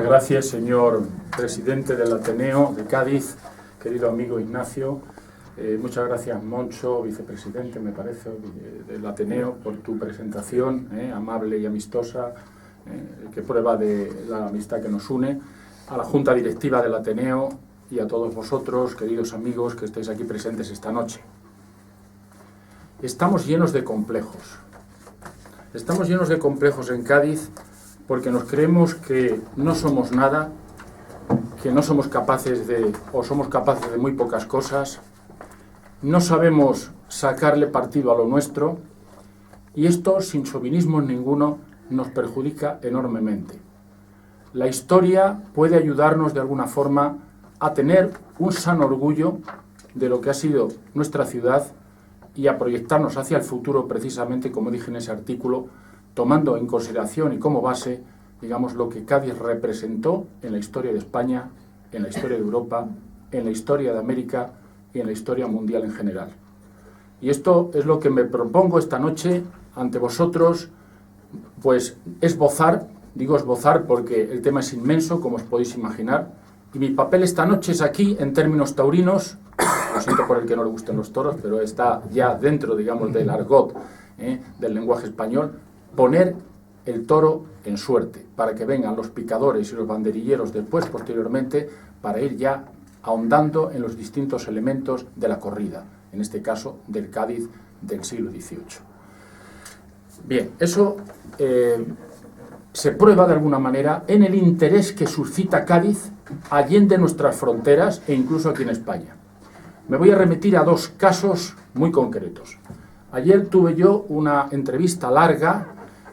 Gracias, señor presidente del Ateneo de Cádiz, querido amigo Ignacio. Muchas gracias, Moncho, vicepresidente, me parece, del Ateneo, por tu presentación amable y amistosa, que prueba de la amistad que nos une, a la Junta Directiva del Ateneo y a todos vosotros, queridos amigos, que estáis aquí presentes esta noche. Estamos llenos de complejos. Estamos llenos de complejos en Cádiz porque nos creemos que no somos nada, que no somos capaces de, o somos capaces de muy pocas cosas, no sabemos sacarle partido a lo nuestro, y esto, sin chauvinismo ninguno, nos perjudica enormemente. La historia puede ayudarnos de alguna forma a tener un sano orgullo de lo que ha sido nuestra ciudad y a proyectarnos hacia el futuro, precisamente, como dije en ese artículo, tomando en consideración y como base, digamos, lo que Cádiz representó en la historia de España, en la historia de Europa, en la historia de América y en la historia mundial en general. Y esto es lo que me propongo esta noche ante vosotros, pues esbozar, digo esbozar porque el tema es inmenso, como os podéis imaginar, y mi papel esta noche es aquí, en términos taurinos, lo siento por el que no le gusten los toros, pero está ya dentro, digamos, del argot del lenguaje español, poner el toro en suerte, para que vengan los picadores y los banderilleros después, posteriormente, para ir ya ahondando en los distintos elementos de la corrida, en este caso del Cádiz del siglo XVIII. Bien, eso se prueba de alguna manera en el interés que suscita Cádiz allende nuestras fronteras e incluso aquí en España. Me voy a remitir a dos casos muy concretos. Ayer tuve yo una entrevista larga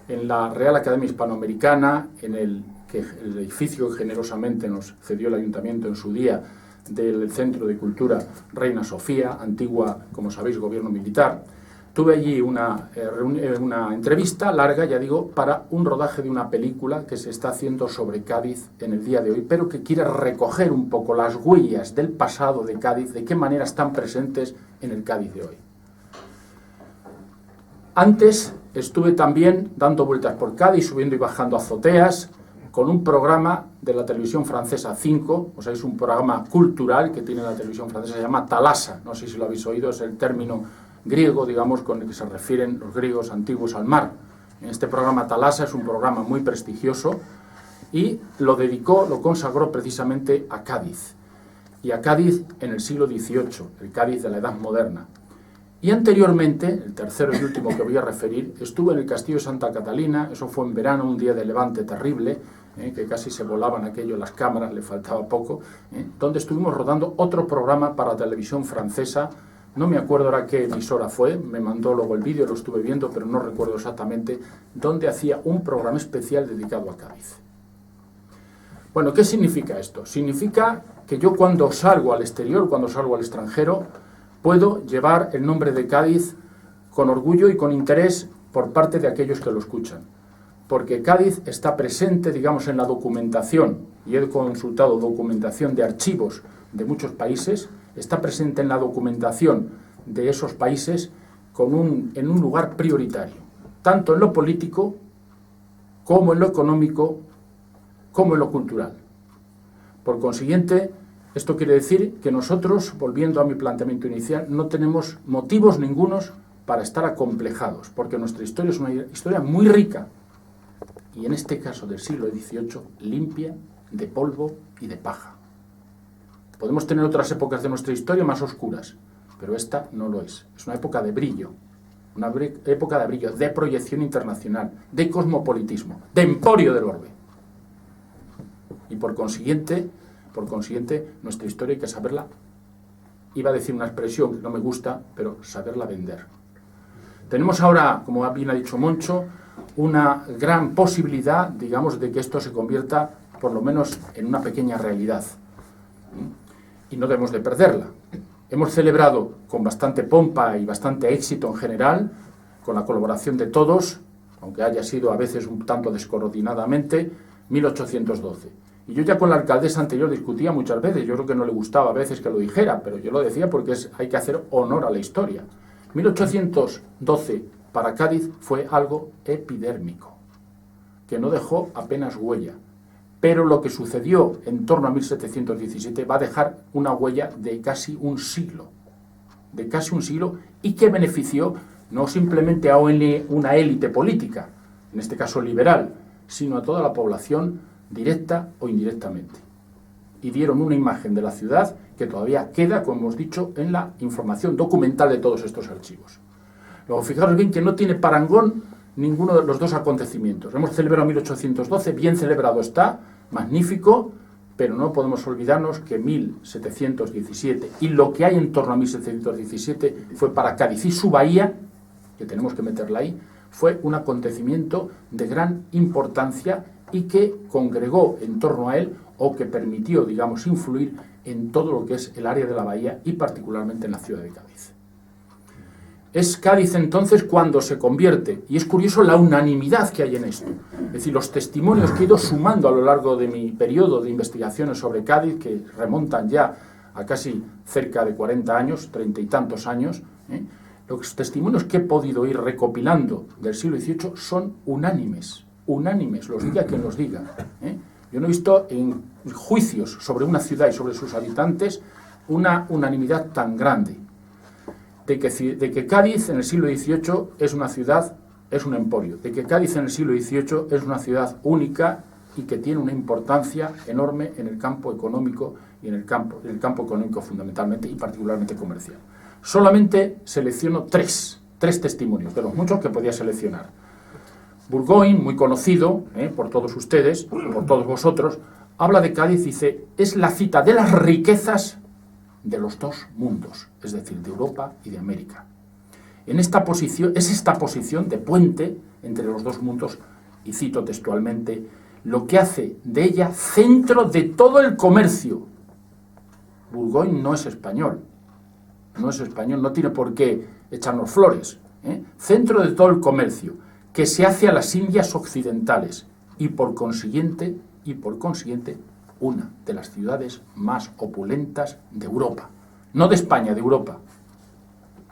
en la Real Academia Hispanoamericana, en el edificio que generosamente nos cedió el Ayuntamiento en su día del Centro de Cultura Reina Sofía, antigua, como sabéis, gobierno militar. Tuve allí una entrevista larga, ya digo, para un rodaje de una película que se está haciendo sobre Cádiz en el día de hoy, pero que quiere recoger un poco las huellas del pasado de Cádiz, de qué manera están presentes en el Cádiz de hoy. Antes estuve también dando vueltas por Cádiz, subiendo y bajando azoteas, con un programa de la televisión francesa 5, o sea, es un programa cultural que tiene la televisión francesa, se llama Thalassa, no sé si lo habéis oído, es el término griego, digamos, con el que se refieren los griegos antiguos al mar. Este programa Thalassa es un programa muy prestigioso y lo consagró precisamente a Cádiz, y a Cádiz en el siglo XVIII, el Cádiz de la Edad Moderna. Y anteriormente, el tercero y último que voy a referir, estuve en el Castillo de Santa Catalina, eso fue en verano, un día de levante terrible, que casi se volaban aquello las cámaras, le faltaba poco, donde estuvimos rodando otro programa para la televisión francesa, no me acuerdo ahora qué emisora fue, me mandó luego el vídeo, lo estuve viendo, pero no recuerdo exactamente, donde hacía un programa especial dedicado a Cádiz. Bueno, ¿qué significa esto? Significa que yo cuando salgo al exterior, cuando salgo al extranjero, puedo llevar el nombre de Cádiz con orgullo y con interés por parte de aquellos que lo escuchan. Porque Cádiz está presente, digamos, en la documentación, y he consultado documentación de archivos de muchos países, está presente en la documentación de esos países en un lugar prioritario, tanto en lo político, como en lo económico, como en lo cultural. Por consiguiente, esto quiere decir que nosotros, volviendo a mi planteamiento inicial, no tenemos motivos ningunos para estar acomplejados, porque nuestra historia es una historia muy rica, y en este caso del siglo XVIII, limpia de polvo y de paja. Podemos tener otras épocas de nuestra historia más oscuras, pero esta no lo es. Es una época de brillo, de proyección internacional, de cosmopolitismo, de emporio del orbe. Y por consiguiente, nuestra historia hay que saberla, iba a decir una expresión que no me gusta, pero saberla vender. Tenemos ahora, como bien ha dicho Moncho, una gran posibilidad, digamos, de que esto se convierta, por lo menos, en una pequeña realidad. Y no debemos de perderla. Hemos celebrado con bastante pompa y bastante éxito en general, con la colaboración de todos, aunque haya sido a veces un tanto descoordinadamente, 1812. Y yo ya con la alcaldesa anterior discutía muchas veces, yo creo que no le gustaba a veces que lo dijera, pero yo lo decía porque hay que hacer honor a la historia. 1812 para Cádiz fue algo epidérmico, que no dejó apenas huella. pero lo que sucedió en torno a 1717 va a dejar una huella de casi un siglo, y que benefició no simplemente a una élite política, en este caso liberal, sino a toda la población directa o indirectamente. Y dieron una imagen de la ciudad que todavía queda, como hemos dicho, en la información documental de todos estos archivos. Luego, fijaros bien que no tiene parangón ninguno de los dos acontecimientos. Hemos celebrado 1812, bien celebrado está, magnífico, pero no podemos olvidarnos que 1717 y lo que hay en torno a 1717 fue para Cádiz y su bahía, que tenemos que meterla ahí, fue un acontecimiento de gran importancia y que congregó en torno a él o que permitió, digamos, influir en todo lo que es el área de la bahía y particularmente en la ciudad de Cádiz. Es Cádiz entonces cuando se convierte, y es curioso la unanimidad que hay en esto, es decir, los testimonios que he ido sumando a lo largo de mi periodo de investigaciones sobre Cádiz, que remontan ya a casi cerca de 40 años, 30 y tantos años, los testimonios que he podido ir recopilando del siglo XVIII son unánimes, los diga quien los diga. Yo no he visto en juicios sobre una ciudad y sobre sus habitantes una unanimidad tan grande. De que Cádiz en el siglo XVIII es una ciudad, es un emporio, de que Cádiz en el siglo XVIII es una ciudad única y que tiene una importancia enorme en el campo económico y en el campo económico fundamentalmente y particularmente comercial. Solamente selecciono tres testimonios de los muchos que podía seleccionar. Burgoyne, muy conocido por todos ustedes, por todos vosotros, habla de Cádiz y dice, es la cita de las riquezas de los dos mundos, es decir, de Europa y de América. Es esta posición de puente entre los dos mundos, y cito textualmente, lo que hace de ella centro de todo el comercio. Burgoyne no es español, no tiene por qué echarnos flores. Centro de todo el comercio, que se hace a las Indias occidentales, y por consiguiente, una de las ciudades más opulentas de Europa. No de España, de Europa.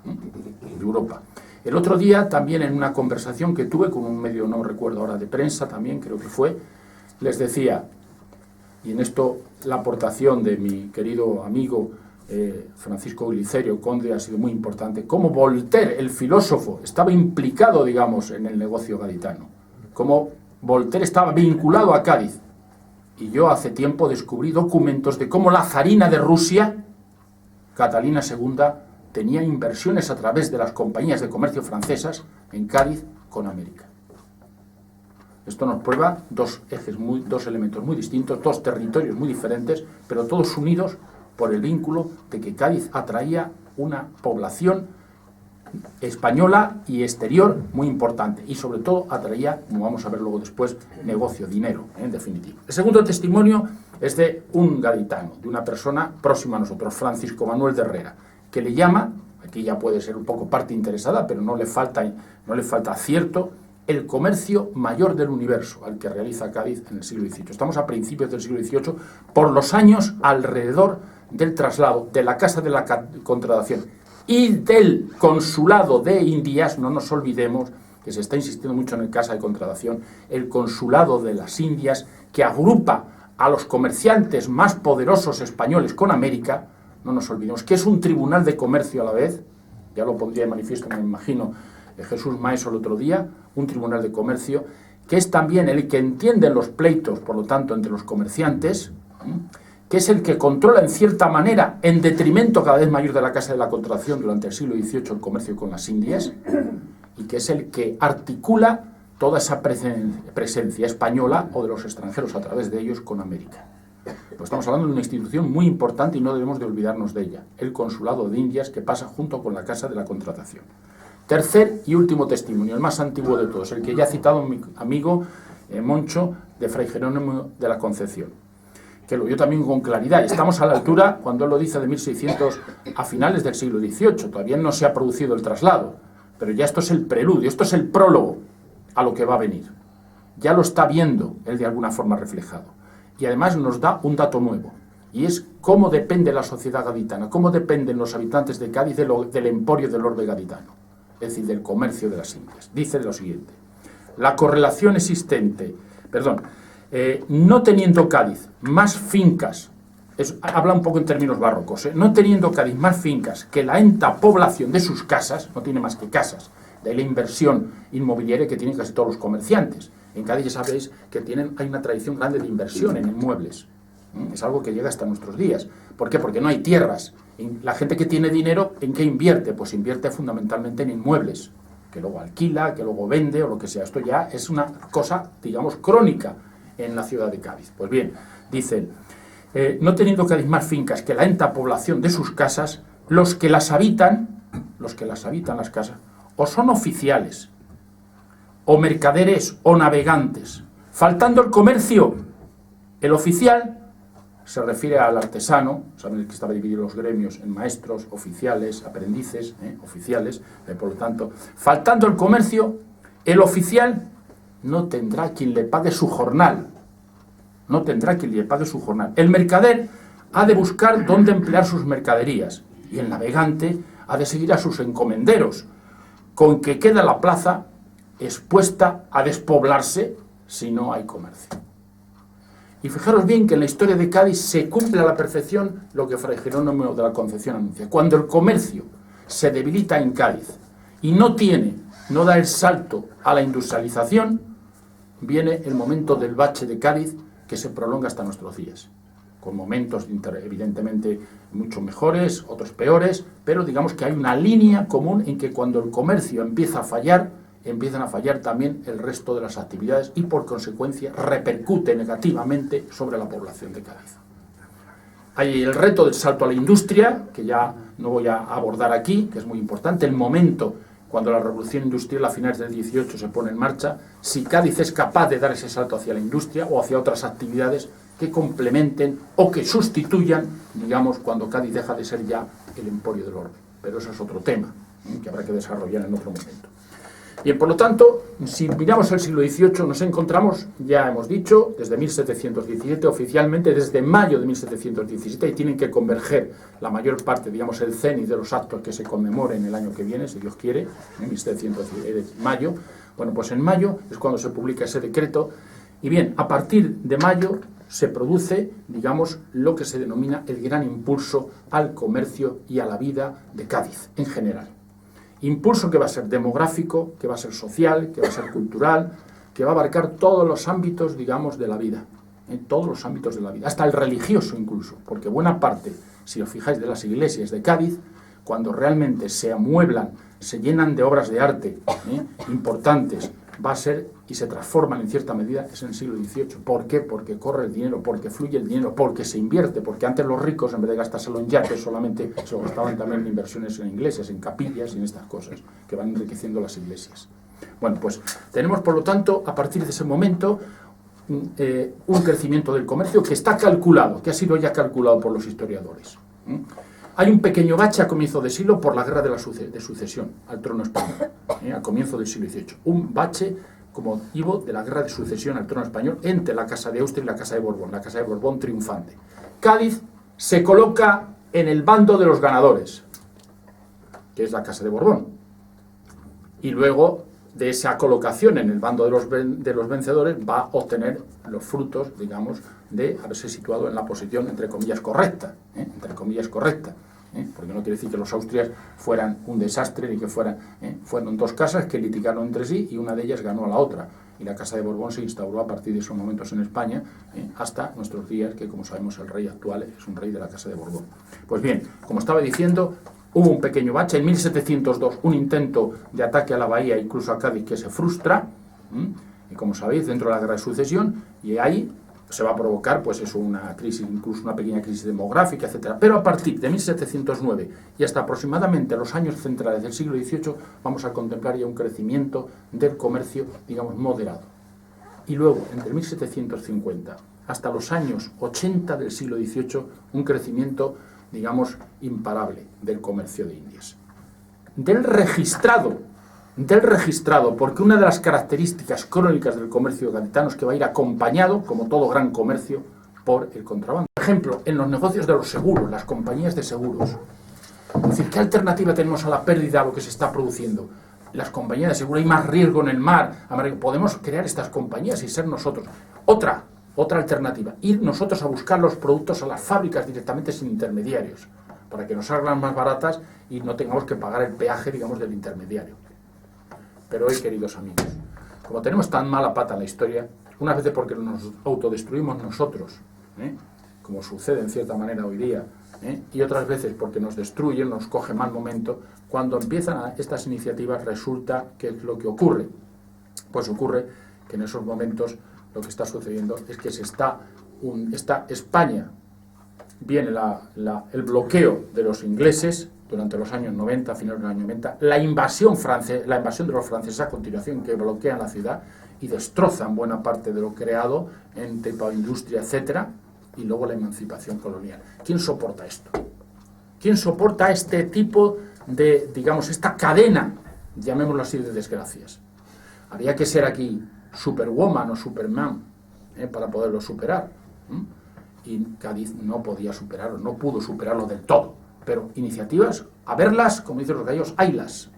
De Europa. El otro día, también en una conversación que tuve con un medio, no recuerdo ahora, de prensa también, creo que fue, les decía, y en esto la aportación de mi querido amigo Francisco Glicerio Conde ha sido muy importante, cómo Voltaire, el filósofo, estaba implicado, digamos, en el negocio gaditano. Cómo Voltaire estaba vinculado a Cádiz. Y yo hace tiempo descubrí documentos de cómo la zarina de Rusia, Catalina II, tenía inversiones a través de las compañías de comercio francesas en Cádiz con América. Esto nos prueba dos elementos muy distintos, dos territorios muy diferentes, pero todos unidos por el vínculo de que Cádiz atraía una población española y exterior muy importante, y sobre todo atraía, como vamos a ver luego después, negocio, dinero, en definitiva. El segundo testimonio es de un gaditano, de una persona próxima a nosotros, Francisco Manuel de Herrera, que le llama, aquí ya puede ser un poco parte interesada, pero no le falta acierto, el comercio mayor del universo, al que realiza Cádiz en el siglo XVIII. Estamos a principios del siglo XVIII, por los años alrededor del traslado de la Casa de la Contratación y del Consulado de Indias. No nos olvidemos que se está insistiendo mucho en el Casa de Contratación, el Consulado de las Indias, que agrupa a los comerciantes más poderosos españoles con América. No nos olvidemos que es un tribunal de comercio a la vez, ya lo pondría de manifiesto, me imagino, Jesús Maeso el otro día, un tribunal de comercio, que es también el que entiende los pleitos, por lo tanto, entre los comerciantes, que es el que controla en cierta manera, en detrimento cada vez mayor de la Casa de la Contratación durante el siglo XVIII, el comercio con las Indias, y que es el que articula toda esa presencia española o de los extranjeros a través de ellos con América. Pues estamos hablando de una institución muy importante y no debemos de olvidarnos de ella, el Consulado de Indias, que pasa junto con la Casa de la Contratación. Tercer y último testimonio, el más antiguo de todos, el que ya ha citado mi amigo Moncho, de Fray Jerónimo de la Concepción, que lo vio también con claridad. Estamos a la altura, cuando él lo dice, de 1600 a finales del siglo XVIII. Todavía no se ha producido el traslado, pero ya esto es el preludio, esto es el prólogo a lo que va a venir. Ya lo está viendo él de alguna forma reflejado. Y además nos da un dato nuevo, y es cómo depende la sociedad gaditana, cómo dependen los habitantes de Cádiz del emporio del orbe gaditano, es decir, del comercio de las Indias. Dice lo siguiente: la correlación existente, no teniendo Cádiz más fincas, habla un poco en términos barrocos, no teniendo Cádiz más fincas que la enta población de sus casas, no tiene más que casas, de ahí la inversión inmobiliaria que tienen casi todos los comerciantes. En Cádiz ya sabéis que hay una tradición grande de inversión en inmuebles. Es algo que llega hasta nuestros días. ¿Por qué? Porque no hay tierras. La gente que tiene dinero, ¿en qué invierte? Pues invierte fundamentalmente en inmuebles, que luego alquila, que luego vende o lo que sea. Esto ya es una cosa, digamos, crónica en la ciudad de Cádiz. Pues bien, dicen, no teniendo Cádiz más fincas que la enta población de sus casas, los que las habitan las casas, o son oficiales, o mercaderes, o navegantes, faltando el comercio. El oficial se refiere al artesano, saben que estaba dividido los gremios en maestros, oficiales, aprendices, oficiales, por lo tanto, faltando el comercio, el oficial no tendrá quien le pague su jornal. No tendrá quien le pague su jornal. El mercader ha de buscar dónde emplear sus mercaderías y el navegante ha de seguir a sus encomenderos, con que queda la plaza expuesta a despoblarse si no hay comercio. Y fijaros bien que en la historia de Cádiz se cumple a la perfección lo que Fray Jerónimo de la Concepción anuncia. Cuando el comercio se debilita en Cádiz y no da el salto a la industrialización, viene el momento del bache de Cádiz que se prolonga hasta nuestros días, con momentos evidentemente mucho mejores, otros peores, pero digamos que hay una línea común en que cuando el comercio empieza a fallar, empiezan a fallar también el resto de las actividades y por consecuencia repercute negativamente sobre la población de Cádiz. Hay el reto del salto a la industria, que ya no voy a abordar aquí, que es muy importante, el momento cuando la revolución industrial a finales del 18 se pone en marcha, si Cádiz es capaz de dar ese salto hacia la industria o hacia otras actividades que complementen o que sustituyan, digamos, cuando Cádiz deja de ser ya el emporio del orden. Pero eso es otro tema, que habrá que desarrollar en otro momento. Bien, por lo tanto, si miramos el siglo XVIII, nos encontramos, ya hemos dicho, desde 1717, oficialmente desde mayo de 1717, y tienen que converger la mayor parte, digamos, el cenit de los actos que se conmemoren el año que viene, si Dios quiere, en 1717, mayo. Bueno, pues en mayo es cuando se publica ese decreto, y bien, a partir de mayo se produce, digamos, lo que se denomina el gran impulso al comercio y a la vida de Cádiz, en general. Impulso que va a ser demográfico, que va a ser social, que va a ser cultural, que va a abarcar todos los ámbitos, digamos, de la vida, todos los ámbitos de la vida, hasta el religioso incluso, porque buena parte, si os fijáis, de las iglesias de Cádiz, cuando realmente se amueblan, se llenan de obras de arte importantes, va a ser y se transforman en cierta medida, es en el siglo XVIII. ¿Por qué? Porque corre el dinero, porque fluye el dinero, porque se invierte, porque antes los ricos, en vez de gastárselo en yates, solamente se lo gastaban también en inversiones en iglesias, en capillas y en estas cosas, que van enriqueciendo las iglesias. Bueno, pues tenemos, por lo tanto, a partir de ese momento, un crecimiento del comercio que está calculado, que ha sido ya calculado por los historiadores. Hay un pequeño bache a comienzo de siglo por la guerra de sucesión al trono español, a comienzo del siglo XVIII. Un bache como motivo de la guerra de sucesión al trono español entre la Casa de Austria y la Casa de Borbón triunfante. Cádiz se coloca en el bando de los ganadores, que es la Casa de Borbón, y luego de esa colocación en el bando de los vencedores va a obtener los frutos, digamos, de haberse situado en la posición, entre comillas, correcta, porque no quiere decir que los austrias fueran un desastre ni que fueron dos casas que litigaron entre sí y una de ellas ganó a la otra. Y la Casa de Borbón se instauró a partir de esos momentos en España hasta nuestros días, que como sabemos el rey actual es un rey de la Casa de Borbón. Pues bien, como estaba diciendo, hubo un pequeño bache. En 1702 un intento de ataque a la bahía, incluso a Cádiz, que se frustra, y como sabéis, dentro de la guerra de sucesión, y ahí se va a provocar, pues eso, una crisis, incluso una pequeña crisis demográfica, etcétera. Pero a partir de 1709 y hasta aproximadamente los años centrales del siglo XVIII vamos a contemplar ya un crecimiento del comercio, digamos, moderado. Y luego, entre 1750 hasta los años 80 del siglo XVIII, un crecimiento, digamos, imparable del comercio de Indias. Del registrado, porque una de las características crónicas del comercio gaditano es que va a ir acompañado, como todo gran comercio, por el contrabando. Por ejemplo, en los negocios de los seguros, las compañías de seguros. Es decir, ¿qué alternativa tenemos a la pérdida, a lo que se está produciendo? Las compañías de seguro, hay más riesgo en el mar, podemos crear estas compañías y ser nosotros. Otra, Otra alternativa, ir nosotros a buscar los productos a las fábricas directamente sin intermediarios, para que nos salgan más baratas y no tengamos que pagar el peaje, digamos, del intermediario. Pero hoy, queridos amigos, como tenemos tan mala pata en la historia, unas veces porque nos autodestruimos nosotros, como sucede en cierta manera hoy día, y otras veces porque nos destruyen, nos coge mal momento, cuando empiezan estas iniciativas resulta que es lo que ocurre. Pues ocurre que en esos momentos lo que está sucediendo es que está España, viene el bloqueo de los ingleses durante los años 90, a finales de los años 90, la invasión de los franceses a continuación, que bloquean la ciudad y destrozan buena parte de lo creado en tipo de industria, etcétera, y luego la emancipación colonial. ¿Quién soporta esto? ¿Quién soporta este tipo de, digamos, esta cadena, llamémoslo así, de desgracias? Había que ser aquí Superwoman o Superman para poderlo superar. Y Cádiz no podía superarlo, no pudo superarlo del todo. Pero iniciativas, a verlas, como dicen los gallegos, haylas.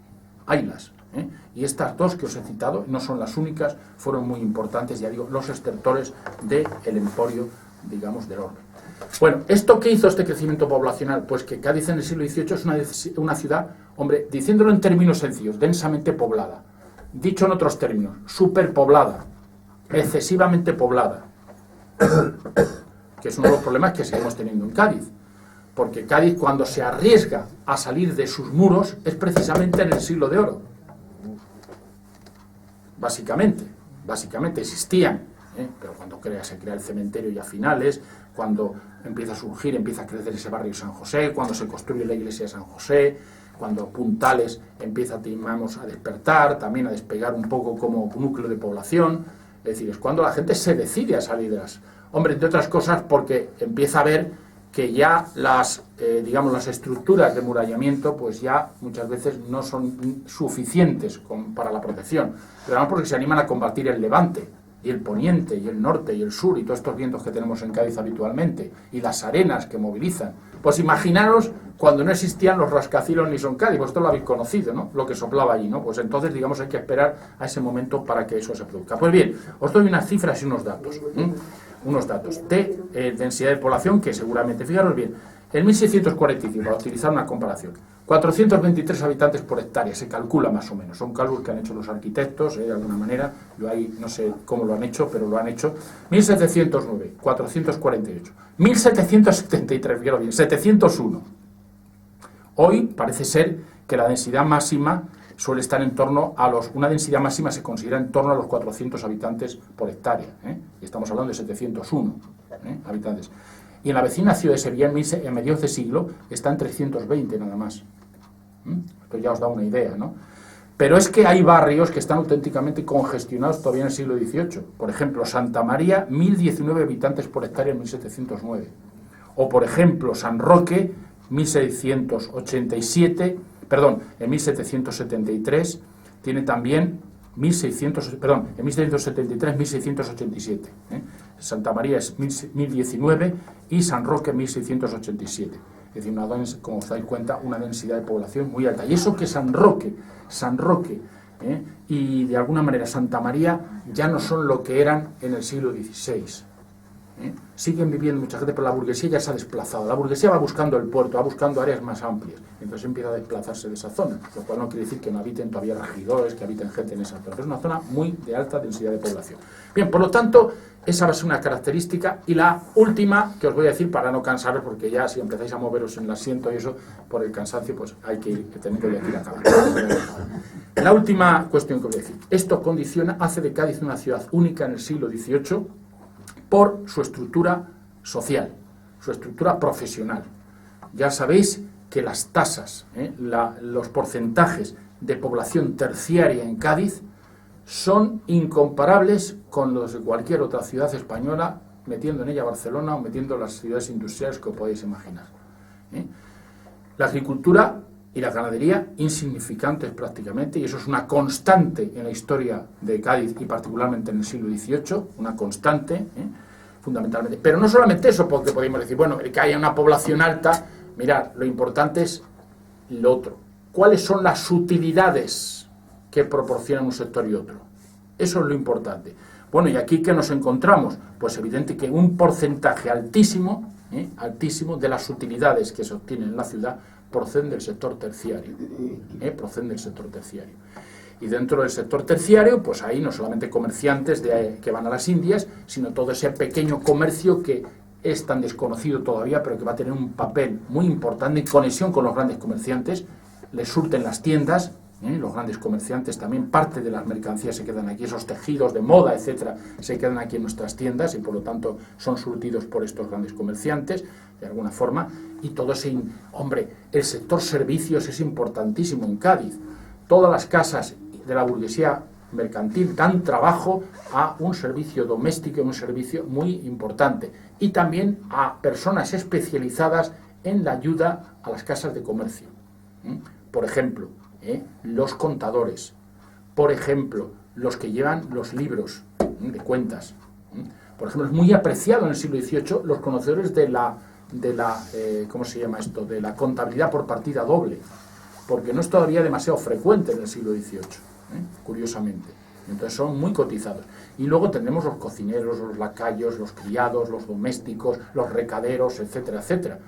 Y estas dos que os he citado, no son las únicas, fueron muy importantes, ya digo, los estertores del emporio, digamos, del orden. Bueno, ¿esto qué hizo este crecimiento poblacional? Pues que Cádiz en el siglo XVIII es una ciudad, hombre, diciéndolo en términos sencillos, densamente poblada. Dicho en otros términos, superpoblada, excesivamente poblada, que es uno de los problemas que seguimos teniendo en Cádiz. Porque Cádiz, cuando se arriesga a salir de sus muros, es precisamente en el siglo de oro. Básicamente existían, pero cuando se crea el cementerio ya a finales, cuando empieza a surgir, empieza a crecer ese barrio San José, cuando se construye la iglesia de San José, cuando Puntales empieza, digamos, a despertar, también a despegar un poco como núcleo de población. Es decir, es cuando la gente se decide a salir de las... Hombre, entre otras cosas, porque empieza a ver que ya las estructuras de murallamiento pues ya muchas veces no son suficientes para la protección, pero además porque se animan a combatir el levante y el poniente y el norte y el sur y todos estos vientos que tenemos en Cádiz habitualmente y las arenas que movilizan. Pues imaginaros cuando no existían los rascacielos ni son Cádiz, vosotros lo habéis conocido, ¿no? Lo que soplaba allí, ¿no? Pues entonces, digamos, hay que esperar a ese momento para que eso se produzca. Pues bien, os doy unas cifras y unos datos. Unos datos de densidad de población que seguramente, fijaros bien, en 1645, para utilizar una comparación, 423 habitantes por hectárea, se calcula más o menos, son cálculos que han hecho los arquitectos, de alguna manera, yo ahí no sé cómo lo han hecho, pero lo han hecho. 1709, 448, 1773, fijaros bien, 701. Hoy parece ser que la densidad máxima suele estar en torno a una densidad máxima se considera en torno a los 400 habitantes por hectárea, y estamos hablando de 701 habitantes. Y en la vecina ciudad de Sevilla, en mediados de siglo, está en 320 nada más. Esto ya os da una idea, ¿no? Pero es que hay barrios que están auténticamente congestionados todavía en el siglo XVIII. Por ejemplo, Santa María, 1019 habitantes por hectárea en 1709. O, por ejemplo, San Roque, 1773, tiene también en 1773, 1687. Santa María es 1019 y San Roque 1687. Es decir, como os dais cuenta, una densidad de población muy alta. Y eso que San Roque y de alguna manera Santa María ya no son lo que eran en el siglo XVI. Siguen viviendo mucha gente, pero la burguesía ya se ha desplazado. La burguesía va buscando el puerto, va buscando áreas más amplias. Entonces empieza a desplazarse de esa zona, lo cual no quiere decir que no habiten todavía regidores, que habiten gente en esa zona. Pero es una zona muy de alta densidad de población. Bien, por lo tanto, esa va a ser una característica. Y la última que os voy a decir, para no cansaros, porque ya si empezáis a moveros en el asiento y eso, por el cansancio, pues hay que tener que ir acabando. La última cuestión que os voy a decir. Esto hace de Cádiz una ciudad única en el siglo XVIII, por su estructura social, su estructura profesional. Ya sabéis que las tasas, los porcentajes de población terciaria en Cádiz son incomparables con los de cualquier otra ciudad española, metiendo en ella Barcelona o metiendo las ciudades industriales que os podéis imaginar. La agricultura y la ganadería insignificantes prácticamente, y eso es una constante en la historia de Cádiz y particularmente en el siglo XVIII, una constante, fundamentalmente. Pero no solamente eso, porque podemos decir, bueno, que haya una población alta, mirad, lo importante es lo otro. ¿Cuáles son las utilidades que proporcionan un sector y otro? Eso es lo importante. Bueno, ¿y aquí qué nos encontramos? Pues evidente que un porcentaje altísimo, altísimo de las utilidades que se obtienen en la ciudad proceden del sector terciario. Proceden del sector terciario. Y dentro del sector terciario, pues hay no solamente comerciantes que van a las Indias, sino todo ese pequeño comercio que es tan desconocido todavía, pero que va a tener un papel muy importante en conexión con los grandes comerciantes. Les surten las tiendas, los grandes comerciantes también, parte de las mercancías se quedan aquí, esos tejidos de moda, etcétera, se quedan aquí en nuestras tiendas y por lo tanto son surtidos por estos grandes comerciantes, de alguna forma, y todo ese... Hombre, el sector servicios es importantísimo en Cádiz. Todas las casas de la burguesía mercantil dan trabajo a un servicio doméstico, un servicio muy importante, y también a personas especializadas en la ayuda a las casas de comercio. Por ejemplo, los contadores, por ejemplo, los que llevan los libros de cuentas. Por ejemplo, es muy apreciado en el siglo XVIII los conocedores de la ¿cómo se llama esto?, de la contabilidad por partida doble, porque no es todavía demasiado frecuente en el siglo XVIII, curiosamente. Entonces son muy cotizados. Y luego tenemos los cocineros, los lacayos, los criados, los domésticos, los recaderos, etcétera, etcétera.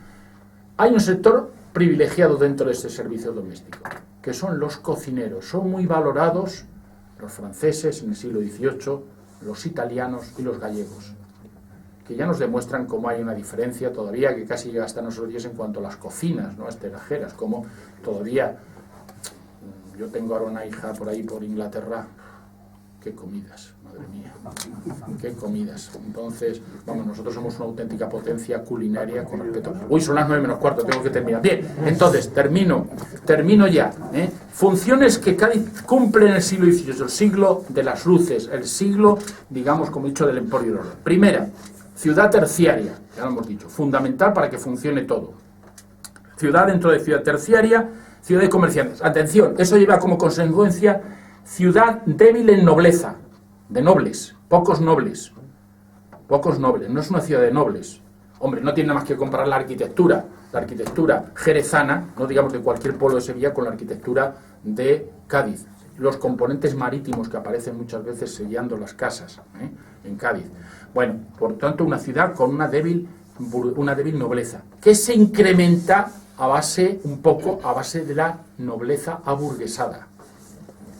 Hay un sector privilegiado dentro de ese servicio doméstico, que son los cocineros. Son muy valorados los franceses en el siglo XVIII, los italianos y los gallegos, que ya nos demuestran cómo hay una diferencia todavía que casi llega hasta nuestros días en cuanto a las cocinas, ¿no?, extranjeras, como todavía... Yo tengo ahora una hija por ahí, por Inglaterra. ¡Qué comidas! Madre mía. ¡Qué comidas! Entonces, vamos, nosotros somos una auténtica potencia culinaria con respecto... Uy, son las 9:15, tengo que terminar. Bien, entonces, termino ya. Funciones que Cádiz cumple en el siglo XVIII, el siglo de las luces, el siglo, digamos, como he dicho, del emporio y orden. Primera, ciudad terciaria, ya lo hemos dicho, fundamental para que funcione todo. Ciudad dentro de ciudad terciaria, ciudad de comerciantes. Atención, eso lleva como consecuencia ciudad débil en nobleza, de nobles, pocos nobles, no es una ciudad de nobles. Hombre, no tiene nada más que comparar la arquitectura jerezana, no digamos de cualquier pueblo de Sevilla, con la arquitectura de Cádiz. Los componentes marítimos que aparecen muchas veces sellando las casas en Cádiz. Bueno, por tanto, una ciudad con una débil nobleza, que se incrementa a base de la nobleza aburguesada.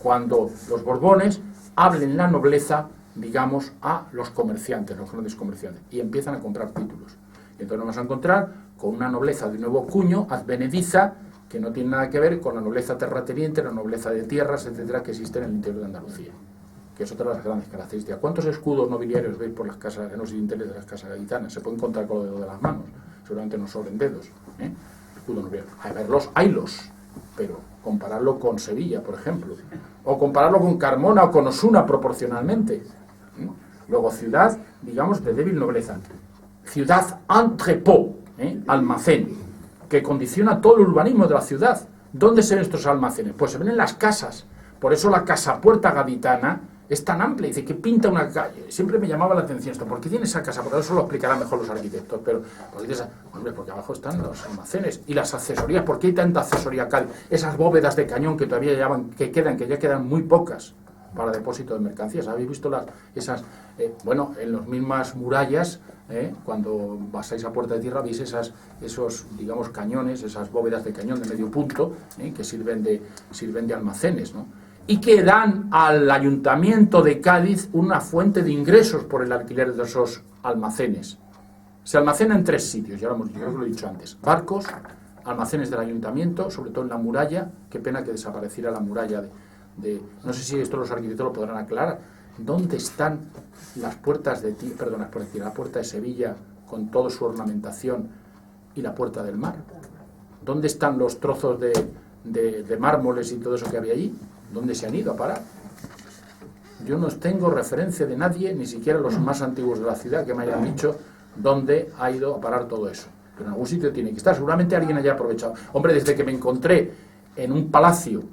Cuando los Borbones hablen la nobleza, digamos, a los comerciantes, los grandes comerciantes, y empiezan a comprar títulos. Y entonces nos vamos a encontrar con una nobleza de nuevo cuño, advenediza, que no tiene nada que ver con la nobleza terrateniente, la nobleza de tierras, etcétera, que existe en el interior de Andalucía, que es otra de las grandes características. ¿Cuántos escudos nobiliarios veis por las casas, en los dinteles de las casas gaditanas? Se pueden contar con los dedos de las manos, seguramente no sobren dedos, escudo nobiliario. A verlos, haylos, pero compararlo con Sevilla, por ejemplo, o compararlo con Carmona o con Osuna proporcionalmente. Luego, ciudad, digamos, de débil nobleza. Ciudad entrepôt, almacén, que condiciona todo el urbanismo de la ciudad. ¿Dónde se ven estos almacenes? Pues se ven en las casas. Por eso la casa-puerta gaditana es tan amplia. Dice que pinta una calle. Siempre me llamaba la atención esto. ¿Por qué tiene esa casa? Porque eso lo explicarán mejor los arquitectos. Pero, hombre, porque abajo están los almacenes y las accesorías. ¿Por qué hay tanta accesoría Cádiz? Esas bóvedas de cañón que todavía que ya quedan muy pocas para depósito de mercancías. ¿Habéis visto esas? Bueno, en las mismas murallas, cuando pasáis a Puerta de Tierra, veis esos, digamos, cañones, esas bóvedas de cañón de medio punto, que sirven de almacenes, ¿no? Y que dan al Ayuntamiento de Cádiz una fuente de ingresos por el alquiler de esos almacenes. Se almacena en 3 sitios, ya lo hemos dicho, creo que lo he dicho antes. Barcos, almacenes del Ayuntamiento, sobre todo en la muralla. Qué pena que desapareciera la muralla no sé si esto los arquitectos lo podrán aclarar. ¿Dónde están las puertas la puerta de Sevilla con toda su ornamentación y la puerta del mar? ¿Dónde están los trozos de mármoles y todo eso que había allí? ¿Dónde se han ido a parar? Yo no tengo referencia de nadie, ni siquiera los más antiguos de la ciudad, que me hayan dicho dónde ha ido a parar todo eso. Pero en algún sitio tiene que estar. Seguramente alguien haya aprovechado. Hombre, desde que me encontré en un palacio,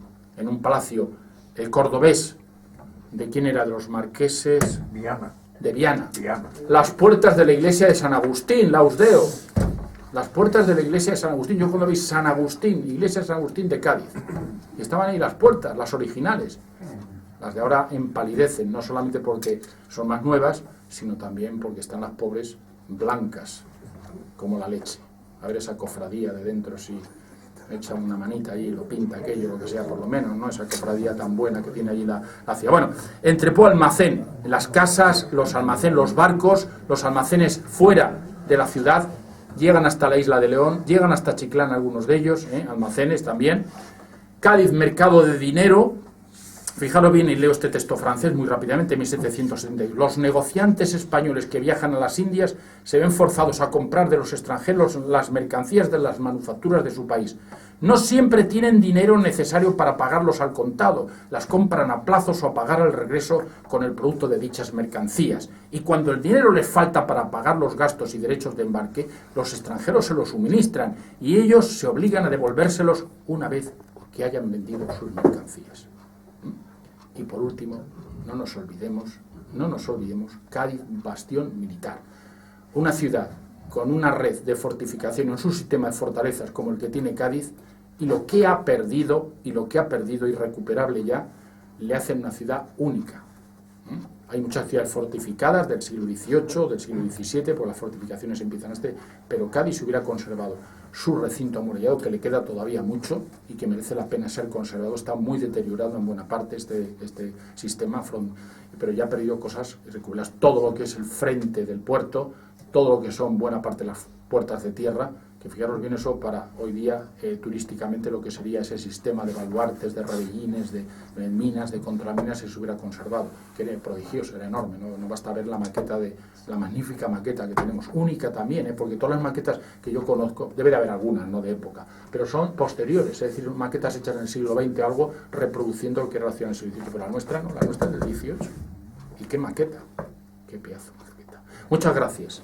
el cordobés, ¿de quién era? De los marqueses de Viana. Las puertas de la iglesia de San Agustín, Lausdeo. Las puertas de la iglesia de San Agustín. Yo cuando veis San Agustín, iglesia de San Agustín de Cádiz, y estaban ahí las puertas, las originales. Las de ahora empalidecen, no solamente porque son más nuevas, sino también porque están las pobres blancas, como la leche. A ver esa cofradía de dentro, si echa una manita ahí, lo pinta aquello, lo que sea, por lo menos, ¿no? Esa cofradía tan buena que tiene allí la ciudad. Bueno, entrepó almacén, las casas, los almacenes, los barcos, los almacenes fuera de la ciudad, llegan hasta la isla de León, llegan hasta Chiclán algunos de ellos, almacenes también. Cádiz, mercado de dinero. Fijaros bien, y leo este texto francés muy rápidamente, 1770. Los negociantes españoles que viajan a las Indias se ven forzados a comprar de los extranjeros las mercancías de las manufacturas de su país. No siempre tienen dinero necesario para pagarlos al contado, las compran a plazos o a pagar al regreso con el producto de dichas mercancías. Y cuando el dinero les falta para pagar los gastos y derechos de embarque, los extranjeros se los suministran y ellos se obligan a devolvérselos una vez que hayan vendido sus mercancías. Y por último, no nos olvidemos, Cádiz, bastión militar. Una ciudad con una red de fortificación en su sistema de fortalezas como el que tiene Cádiz, y lo que ha perdido, irrecuperable ya, le hacen una ciudad única. Hay muchas ciudades fortificadas del siglo XVIII, del siglo XVII, pues las fortificaciones empiezan pero Cádiz hubiera conservado su recinto amurallado, que le queda todavía mucho y que merece la pena ser conservado. Está muy deteriorado en buena parte este sistema, pero ya ha perdido cosas irrecuperables. Todo lo que es el frente del puerto, todo lo que son buena parte de las puertas de tierra, que fijaros bien eso para hoy día turísticamente lo que sería ese sistema de baluartes, de rebellines, de minas, de contraminas, se hubiera conservado, que era prodigioso, era enorme, no basta ver la magnífica maqueta que tenemos, única también, porque todas las maquetas que yo conozco, debe de haber algunas, no de época, pero son posteriores, es decir, maquetas hechas en el siglo XX, algo reproduciendo lo que era la ciudad en el siglo XVIII, pero la nuestra no, la nuestra es del XVIII. ¿Y qué maqueta? Qué pedazo de maqueta. Muchas gracias.